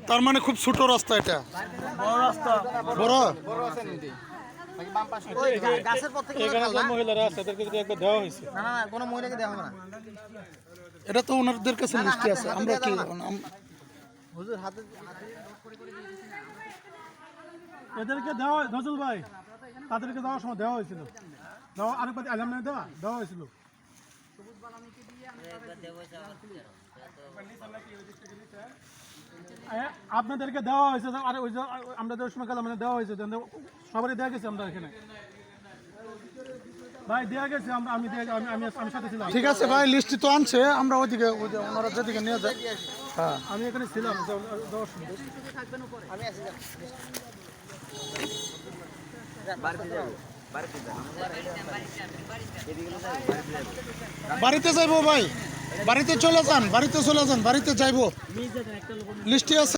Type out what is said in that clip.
তার মানে খুব ছোট রাস্তা এটা, বড় রাস্তা, বড়। বড় আছে নদী বাকি বাম পাশে ওই যে গাছের পর থেকে এখানে যে মহিলারা আছে তাদেরকে যদি একবার দেওয়া হয়েছে। না না কোনো মহিলাকে দেওয়া হবে না। এটা তো ওনাদের কাছে মিষ্টি আছে, আমরা কি হুজুর হাতে এদেরকে দেওয়া নজরুল ভাই, তাদেরকে দেওয়ার সময় দেওয়া হয়েছিল, দেওয়া আরেকবার আলাম না, দেওয়া হয়েছিল। আপনাদেরকে দেওয়া হয়েছে, আরে ওই যে আমরা দেওয়ার সময় গেলাম দেওয়া হয়েছে, সবারই দেওয়া গেছে। আমরা এখানে ভাই দেওয়া গেছে, আমি সাথে ছিলাম। ঠিক আছে ভাই, লিস্ট তো আনছে, আমরা ওইদিকে ওনারা যেদিকে নিয়ে যায়। হ্যাঁ আমি এখানে ছিলাম দেওয়ার সময়। আমি আসি বাড়িতে যাইবো ভাই, বাড়িতে চলে যান, বাড়িতে চলে যান, বাড়িতে যাইবো, লিস্টে আছে।